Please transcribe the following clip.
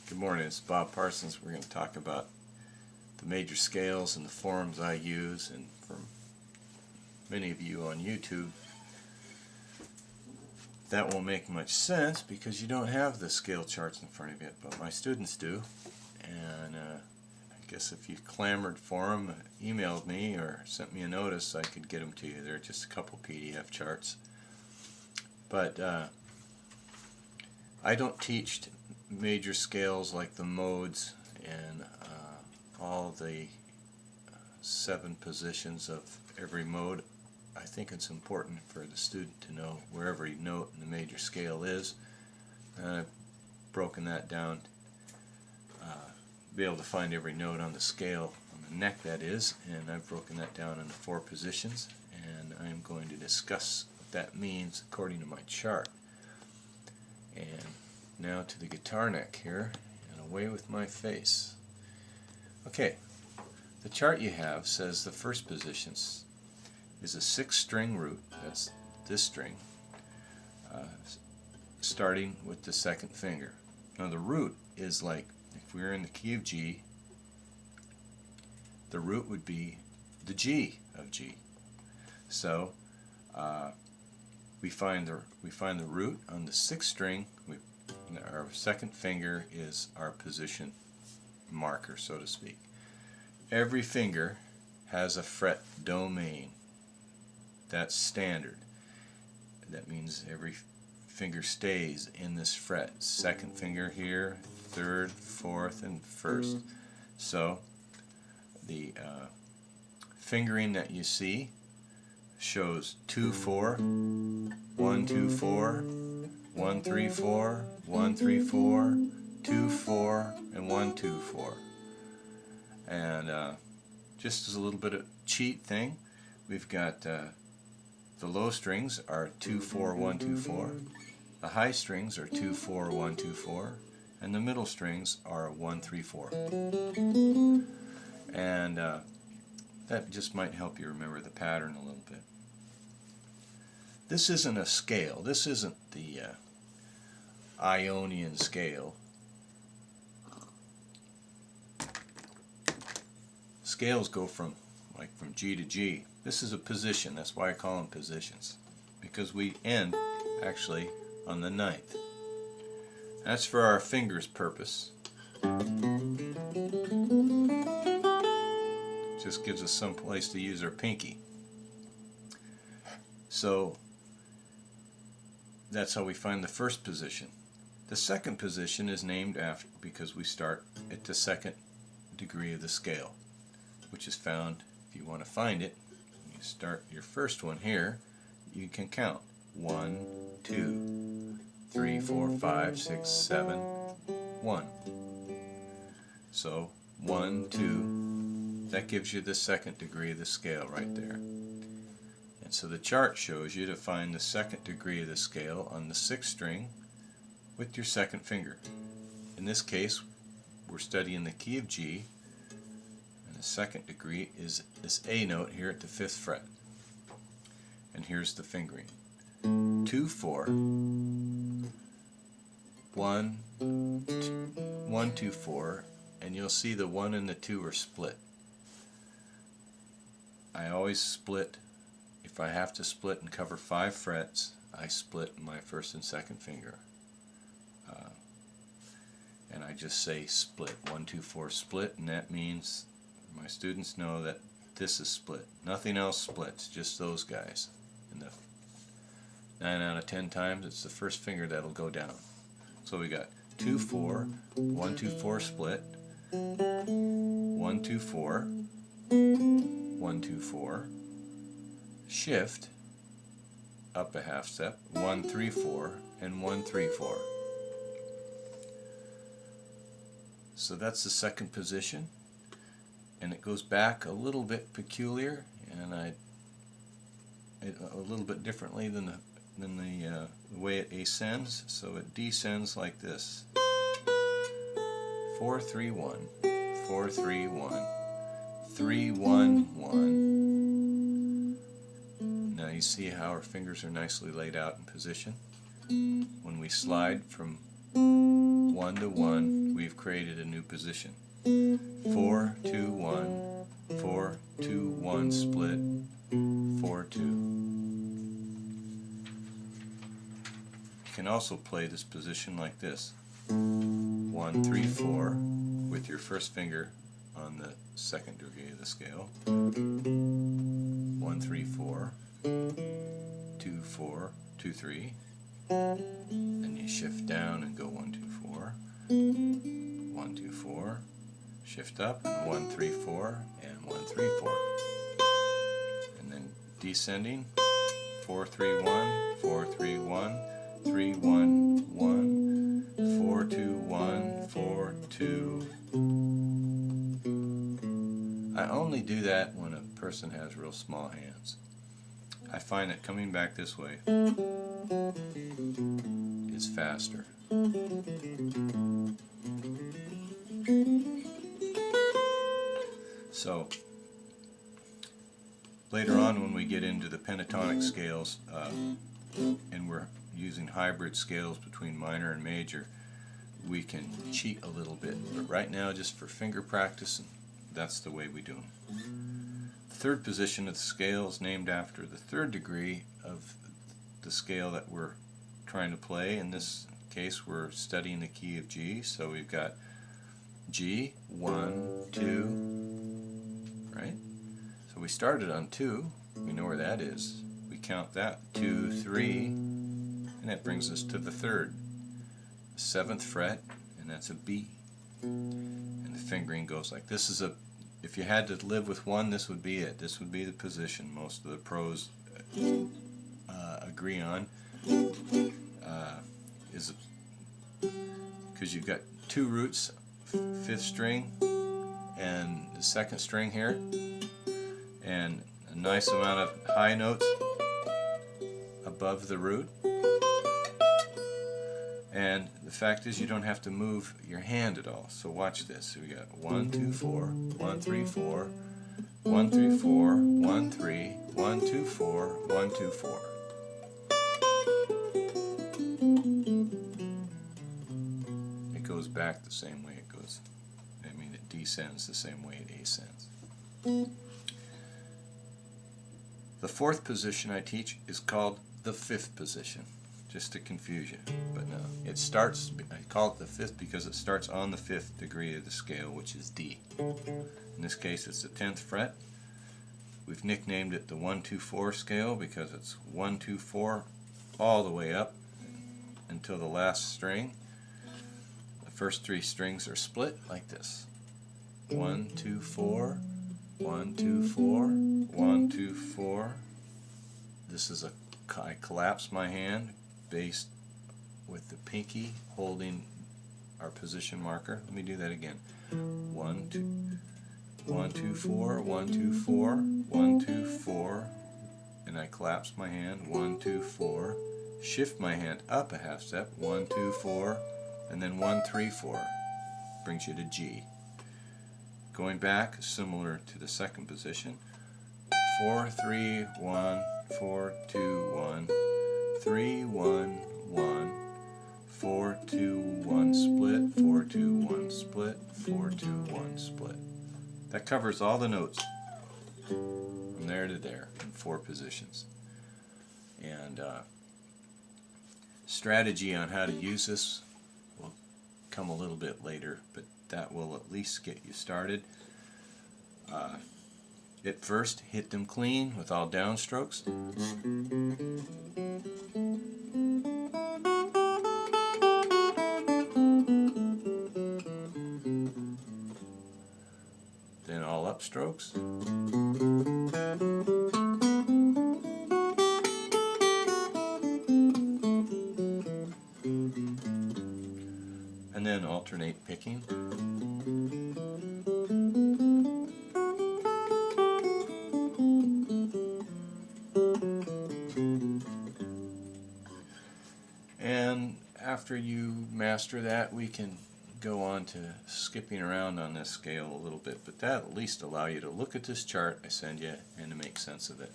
Good morning, it's Bob Parsons. We're going to talk about the major scales and the forms I use, and for many of you on YouTube that won't make much sense because you don't have the scale charts in front of you, but my students do. And I guess if you clamored for them, emailed me, or sent me a notice, I could get them to you. They're just a couple PDF charts. But I don't teach major scales like the modes and all the 7 positions of every mode. I think it's important for the student to know where every note in the major scale is. And I've broken that down, be able to find every note on the scale, on the neck that is, and I've broken that down into 4 positions, and I'm going to discuss what that means according to my chart. And now to the guitar neck here, and away with my face. Okay, the chart you have says the first position is a 6-string root, that's this string, starting with the 2nd finger. Now the root is like, if we were in the key of G, the root would be the G of G. So we find the root on the 6th string. Our 2nd finger is our position marker, so to speak. Every finger has a fret domain. That's standard. That means every finger stays in this fret. 2nd finger here, 3rd, 4th, and 1st. So the fingering that you see shows 2-4, 1-2-4, 1-3-4, 1-3-4, 2-4, and 1-2-4. And just as a little bit of cheat thing, we've got the low strings are 2-4, 1-2-4, the high strings are 2-4, 1-2-4, and the middle strings are 1-3-4. And that just might help you remember the pattern a little bit. This isn't a scale. This isn't the Ionian scale. Scales go from G to G. This is a position. That's why I call them positions, because we end actually on the 9th. That's for our fingers' purpose. Just gives us some place to use our pinky. So that's how we find the first position. The 2nd position is named after because we start at the 2nd degree of the scale, which is found, if you want to find it, you start your first one here, you can count 1, 2, 3, 4, 5, 6, 7, 1. So 1, 2, that gives you the 2nd degree of the scale right there. And so the chart shows you to find the 2nd degree of the scale on the 6th string with your 2nd finger. In this case, we're studying the key of G, and the 2nd degree is this A note here at the 5th fret. And here's the fingering. 2-4, 1, 1-2-4, and you'll see the 1 and the 2 are split. I always split. If I have to split and cover 5 frets, I split my 1st and 2nd finger. And I just say split, 1-2-4 split, and that means my students know that this is split. Nothing else splits, just those guys. And the 9 out of 10 times, it's the 1st finger that'll go down. So we got 2-4, 1-2-4 split, 1-2-4, 1-2-4, shift, up a half step, 1-3-4, and 1-3-4. So that's the 2nd position, and it goes back a little bit peculiar, and a little bit differently than the way it ascends. So it descends like this: 4-3-1, 4-3-1, 3-1-1. Now you see how our fingers are nicely laid out in position. When we slide from 1 to 1, we've created a new position. 4 2 1, 4 2 1 split, 4 2. You can also play this position like this: 1 3 4 with your first finger on the second degree of the scale. 1 3 4, 2 4 2 3. Then you shift down and go 1 2 4, 1 2 4. Shift up, and 1 3 4 and 1 3 4. And then descending, 4 3 1, 4 3 1, 3 1 1, 4 2 1, 4 2. I only do that when a person has real small hands. I find that coming back this way is faster. So later on, when we get into the pentatonic scales, and we're using hybrid scales between minor and major, we can cheat a little bit. But right now, just for finger practice, that's the way we do them. The third position of the scale is named after the third degree of the scale that we're trying to play. In this case, we're studying the key of G, so we've got G, 1, 2, right? So we started on 2, we know where that is. We count that, 2, 3, and that brings us to the third, the 7th fret, and that's a B. And the fingering goes like this. If you had to live with one, this would be it. This would be the position most of the pros agree on. Is because you've got 2 roots, 5th string and the 2nd string here, and a nice amount of high notes above the root. And the fact is, you don't have to move your hand at all. So watch this. So we got 1 2 4, 1 3 4, 1 3 4, 1 3, 1 2 4, 1 2 4. It goes back the same way it goes. I mean, it descends the same way it ascends. The 4th position I teach is called the 5th position, just to confuse you. But no, it starts, I call it the 5th because it starts on the 5th degree of the scale, which is D. In this case, it's the 10th fret. We've nicknamed it the 1 2 4 scale because it's 1 2 4 all the way up until the last string. The first 3 strings are split like this: 1 2 4, 1 2 4, 1 2 4. This is I collapse my hand based with the pinky holding our position marker. Let me do that again. 1 2 1 2 4, 1 2 4, 1 2 4, and I collapse my hand. 1 2 4. Shift my hand up a half step. 1 2 4, and then 1 3 4 brings you to G. Going back, similar to the 2nd position: 4 3 1, 4 2 1, 3 1 1, 4 2 1 split, 4 2 1 split, 4 2 1 split. That covers all the notes from there to there in 4 positions. And strategy on how to use this will come a little bit later, but that will at least get you started. At first, hit them clean with all downstrokes. Then all upstrokes. And then alternate picking. And after you master that, we can go on to skipping around on this scale a little bit, but that at least allow you to look at this chart I send you and to make sense of it.